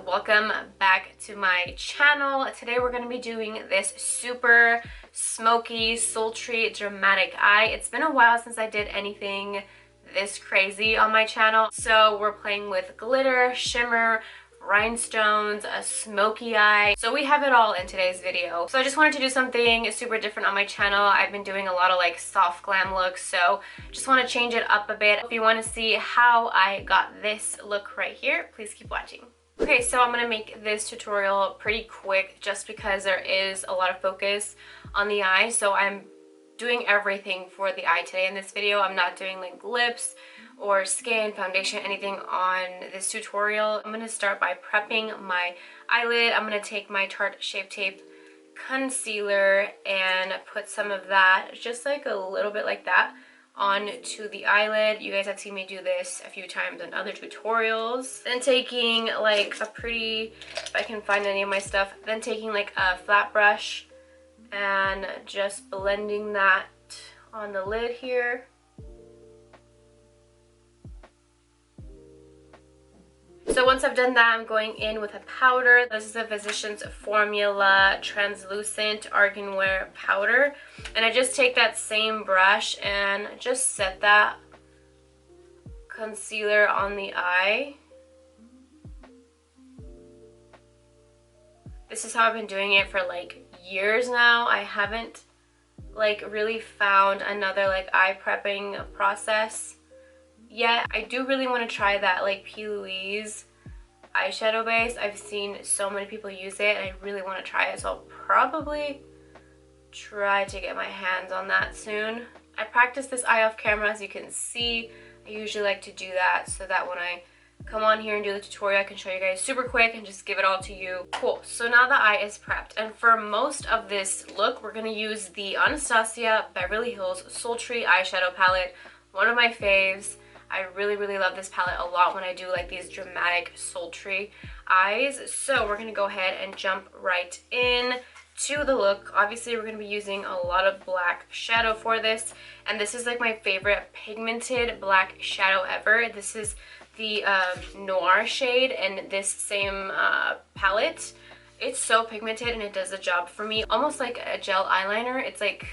welcome back to my channel. Today we're going to be doing this super smoky, sultry, dramatic eye. It's been a while since I did anything this crazy on my channel. So we're playing with glitter, shimmer, rhinestones, a smoky eye. So we have it all in today's video. So I just wanted to do something super different on my channel. I've been doing a lot of like soft glam looks, so just want to change it up a bit. If you want to see how I got this look right here, please keep watching. Okay, so I'm going to make this tutorial pretty quick just because there is a lot of focus on the eye. So I'm doing everything for the eye today in this video. I'm not doing like lips or skin, foundation, anything on this tutorial. I'm going to start by prepping my eyelid. I'm going to take my Tarte Shape Tape concealer and put some of that, just like a little bit like that, onto the eyelid. You guys have seen me do this a few times in other tutorials. Then taking like a pretty, if I can find any of my stuff, then taking like a flat brush and just blending that on the lid here. So once I've done that, I'm going in with a powder. This is a Physicians Formula translucent arganware powder, and I just take that same brush and just set that concealer on the eye. This is how I've been doing it for like years now. I haven't like really found another like eye prepping process yet. I do really want to try that like P. Louise eyeshadow base. I've seen so many people use it and I really want to try it, so I'll probably try to get my hands on that soon. I practice this eye off camera, as you can see. I usually like to do that so that when I come on here and do the tutorial, I can show you guys super quick and just give it all to you. Cool, so now the eye is prepped, and for most of this look we're going to use the Anastasia Beverly Hills Sultry eyeshadow palette, one of my faves. I really love this palette a lot when I do like these dramatic sultry eyes. So we're going to go ahead and jump right in to the look. Obviously we're going to be using a lot of black shadow for this, and this is like my favorite pigmented black shadow ever. This is the Noir shade in this same palette. It's so pigmented and it does the job for me, almost like a gel eyeliner. It's like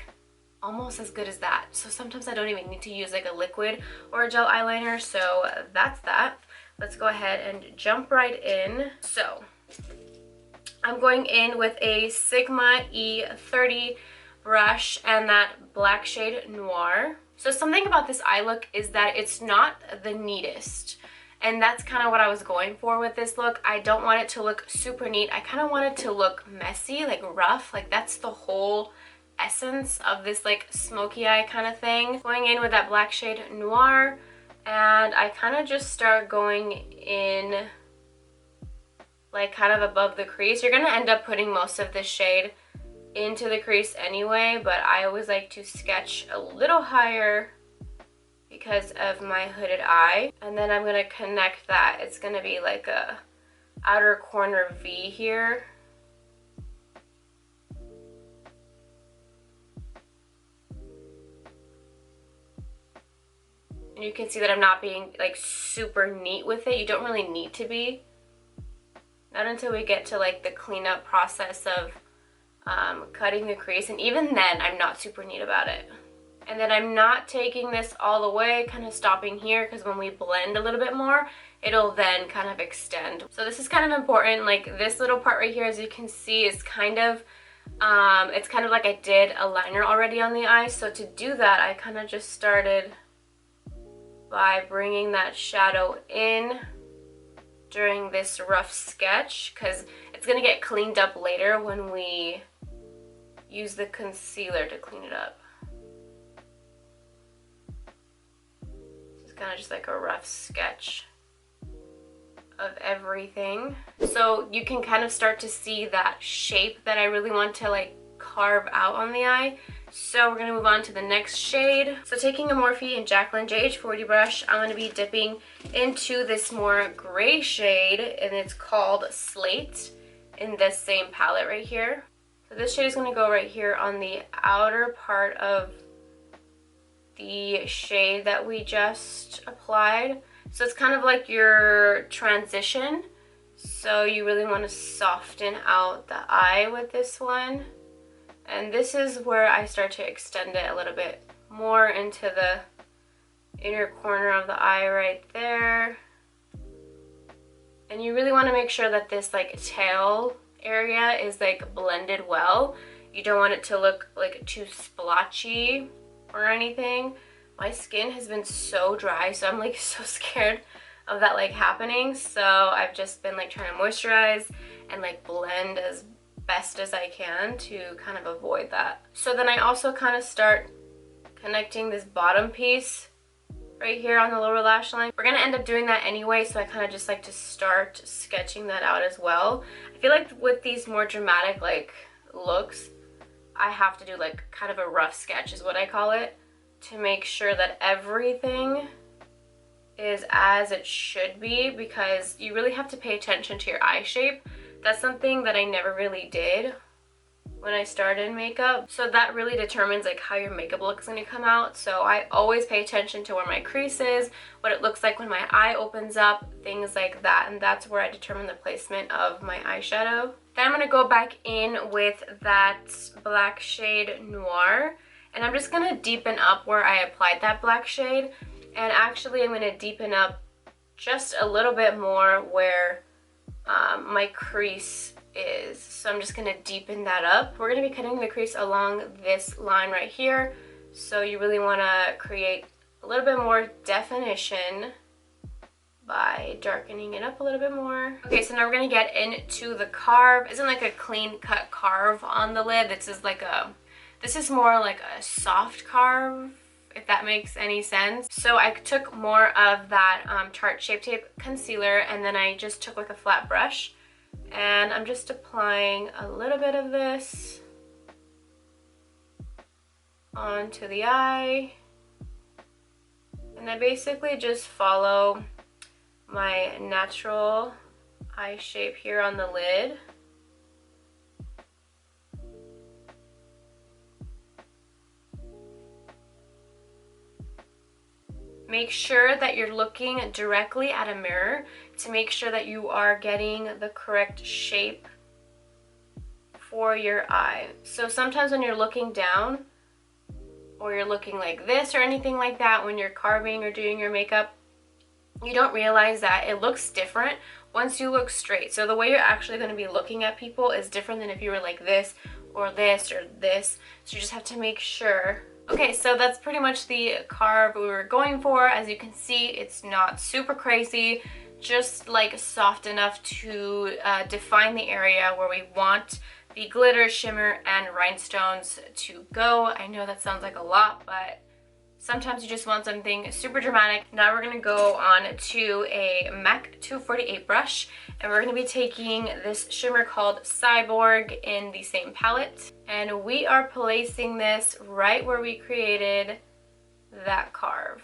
almost as good as that. So sometimes I don't even need to use like a liquid or a gel eyeliner. So that's that. Let's go ahead and jump right in. So I'm going in with a Sigma E30 brush and that black shade Noir. So something about this eye look is that it's not the neatest, and that's kind of what I was going for with this look. I don't want it to look super neat. I kind of want it to look messy, like rough. Like that's the whole essence of this like smoky eye kind of thing. Going in with that black shade Noir, and I kind of just start going in like kind of above the crease. You're gonna end up putting most of this shade into the crease anyway, but I always like to sketch a little higher because of my hooded eye. And then I'm gonna connect that. It's gonna be like a outer corner V here. And you can see that I'm not being like super neat with it. You don't really need to be. Not until we get to like the cleanup process of cutting the crease. And even then, I'm not super neat about it. And then I'm not taking this all the way, kind of stopping here, because when we blend a little bit more, it'll then kind of extend. So this is kind of important. Like this little part right here, as you can see, is kind of, it's kind of like I did a liner already on the eye. So to do that, I kind of just started by bringing that shadow in during this rough sketch, because it's going to get cleaned up later when we use the concealer to clean it up. It's kind of just like a rough sketch of everything. So you can kind of start to see that shape that I really want to like carve out on the eye. So we're going to move on to the next shade. So taking a Morphe and Jaclyn JH40 brush, I'm going to be dipping into this more gray shade, and it's called Slate in this same palette right here. So this shade is going to go right here on the outer part of the shade that we just applied. So it's kind of like your transition So you really want to soften out the eye with this one. And this is where I start to extend it a little bit more into the inner corner of the eye right there. And you really want to make sure that this like tail area is like blended well. You don't want it to look like too splotchy or anything. My skin has been so dry, so I'm like so scared of that like happening. So I've just been like trying to moisturize and like blend as best as I can to kind of avoid that. So then I also kind of start connecting this bottom piece right here on the lower lash line. We're gonna end up doing that anyway, so I kind of just like to start sketching that out as well. I feel like with these more dramatic like looks, I have to do like kind of a rough sketch is what I call it, to make sure that everything is as it should be, because you really have to pay attention to your eye shape. That's something that I never really did when I started makeup. So that really determines like how your makeup look is going to come out. So I always pay attention to where my crease is, what it looks like when my eye opens up, things like that. And that's where I determine the placement of my eyeshadow. Then I'm going to go back in with that black shade Noir. And I'm just going to deepen up where I applied that black shade. And actually I'm going to deepen up just a little bit more where my crease is. So I'm just going to deepen that up. We're going to be cutting the crease along this line right here. So you really want to create a little bit more definition by darkening it up a little bit more. Okay, so now we're going to get into the carve. Isn't like a clean cut carve on the lid. This is more like a soft carve, if that makes any sense. So I took more of that Tarte Shape Tape concealer, and then I just took like a flat brush, and I'm just applying a little bit of this onto the eye. And I basically just follow my natural eye shape here on the lid. Make sure that you're looking directly at a mirror to make sure that you are getting the correct shape for your eye. So sometimes when you're looking down, or you're looking like this or anything like that when you're carving or doing your makeup, you don't realize that it looks different once you look straight. So the way you're actually going to be looking at people is different than if you were like this or this or this. So you just have to make sure. Okay, so that's pretty much the carve we were going for. As you can see, it's not super crazy, just like soft enough to define the area where we want the glitter, shimmer, and rhinestones to go. I know that sounds like a lot, but sometimes you just want something super dramatic. Now we're gonna go on to a MAC 248 brush, and we're gonna be taking this shimmer called Cyborg in the same palette. And we are placing this right where we created that carve.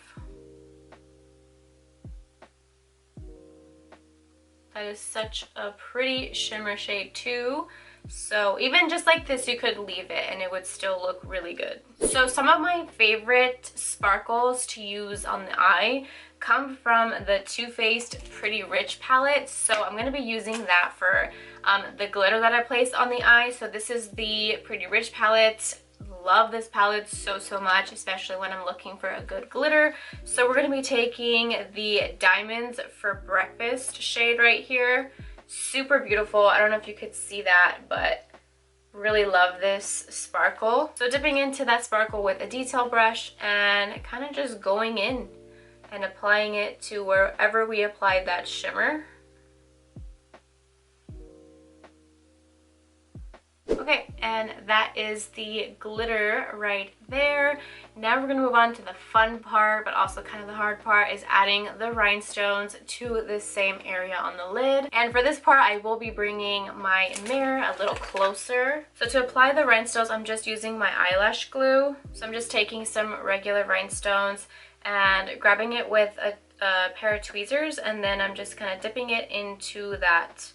That is such a pretty shimmer shade too. So even just like this, you could leave it and it would still look really good. So some of my favorite sparkles to use on the eye come from the Too Faced Pretty Rich palette. So I'm going to be using that for the glitter that I placed on the eye. So this is the Pretty Rich palette. Love this palette so much, especially when I'm looking for a good glitter. So we're going to be taking the Diamonds for Breakfast shade right here. Super beautiful. I don't know if you could see that, but really love this sparkle. So dipping into that sparkle with a detail brush and kind of just going in and applying it to wherever we applied that shimmer. Okay, and that is the glitter right there. Now we're going to move on to the fun part, but also kind of the hard part, is adding the rhinestones to this same area on the lid. And for this part, I will be bringing my mirror a little closer. So to apply the rhinestones, I'm just using my eyelash glue. So I'm just taking some regular rhinestones and grabbing it with a pair of tweezers, and then I'm just kind of dipping it into that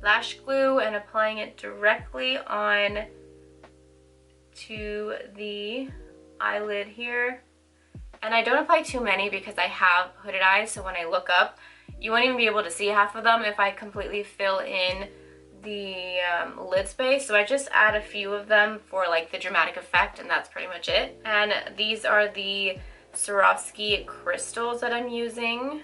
lash glue and applying it directly on to the eyelid here. And I don't apply too many because I have hooded eyes, so when I look up, you won't even be able to see half of them if I completely fill in the lid space. So I just add a few of them for like the dramatic effect, and that's pretty much it. And these are the Swarovski crystals that I'm using.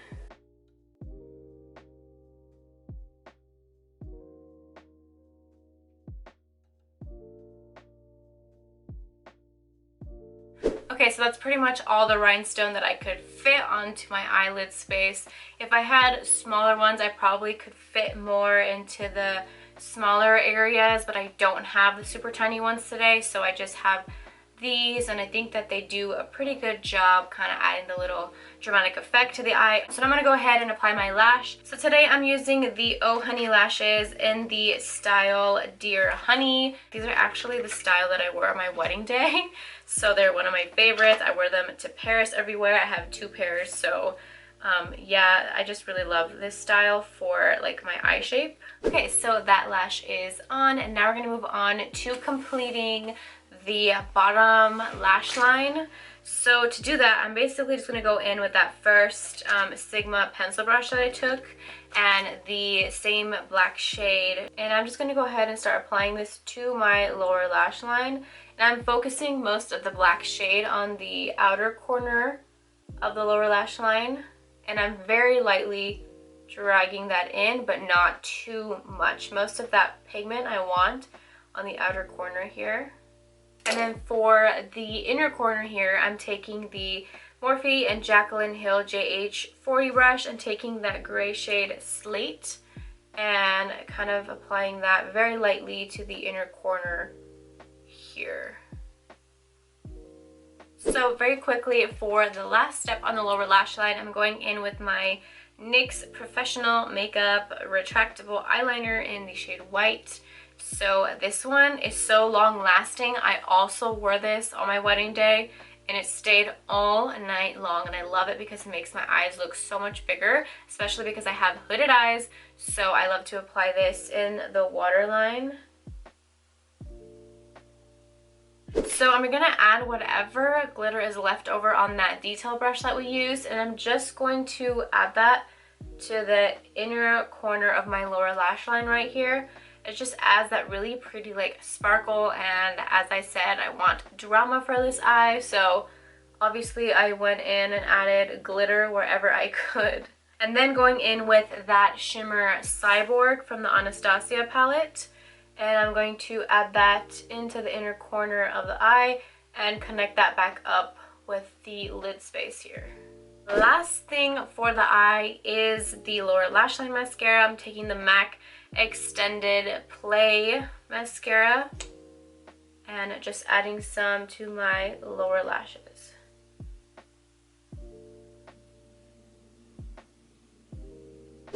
Okay, so that's pretty much all the rhinestone that I could fit onto my eyelid space. If I had smaller ones, I probably could fit more into the smaller areas, but I don't have the super tiny ones today, so I just have these, and I think that they do a pretty good job kind of adding the little dramatic effect to the eye. So I'm going to go ahead and apply my lash. So today I'm using the Oh Honey lashes in the style Dear Honey. These are actually the style that I wore on my wedding day, so they're one of my favorites. I wear them to Paris everywhere. I have 2 pairs, so yeah, I just really love this style for like my eye shape. Okay, so that lash is on, and now we're going to move on to completing the bottom lash line. So to do that, I'm basically just going to go in with that first Sigma pencil brush that I took and the same black shade, and I'm just going to go ahead and start applying this to my lower lash line. And I'm focusing most of the black shade on the outer corner of the lower lash line, and I'm very lightly dragging that in, but not too much. Most of that pigment I want on the outer corner here. And then for the inner corner here, I'm taking the Morphe and Jaclyn Hill JH40 brush and taking that gray shade Slate and kind of applying that very lightly to the inner corner here. So very quickly, for the last step on the lower lash line, I'm going in with my NYX Professional Makeup Retractable Eyeliner in the shade White. So this one is so long lasting. I also wore this on my wedding day and it stayed all night long, and I love it because it makes my eyes look so much bigger, especially because I have hooded eyes. So I love to apply this in the waterline. So I'm going to add whatever glitter is left over on that detail brush that we used, and I'm just going to add that to the inner corner of my lower lash line right here. It just adds that really pretty like sparkle, and as I said, I want drama for this eye, so obviously I went in and added glitter wherever I could. And then going in with that shimmer Cyborg from the Anastasia palette, and I'm going to add that into the inner corner of the eye and connect that back up with the lid space here. Last thing for the eye is the lower lash line mascara. I'm taking the MAC Extended Play mascara and just adding some to my lower lashes.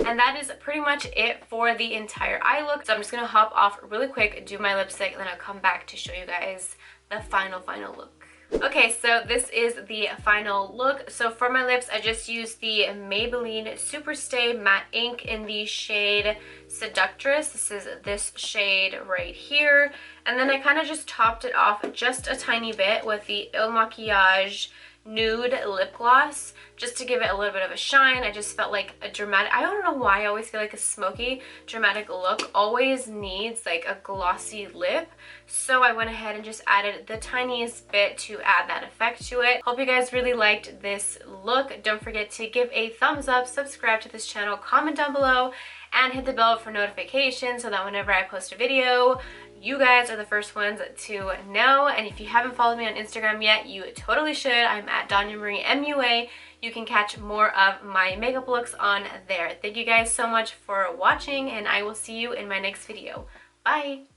And that is pretty much it for the entire eye look. So I'm just going to hop off really quick, do my lipstick, and then I'll come back to show you guys the final look. Okay, so this is the final look. So for my lips, I just used the Maybelline Superstay Matte Ink in the shade Seductress. This is this shade right here. And then I kind of just topped it off just a tiny bit with the Il Makiage Nude Lip Gloss, just to give it a little bit of a shine. I just felt like a dramatic, I don't know why I always feel like a smoky dramatic look always needs like a glossy lip, so I went ahead and just added the tiniest bit to add that effect to it. Hope you guys really liked this look. Don't forget to give a thumbs up, subscribe to this channel, comment down below, and hit the bell for notifications so that whenever I post a video, you guys are the first ones to know. And if you haven't followed me on Instagram yet, you totally should. I'm at Dania Marie MUA. You can catch more of my makeup looks on there. Thank you guys so much for watching, and I will see you in my next video. Bye!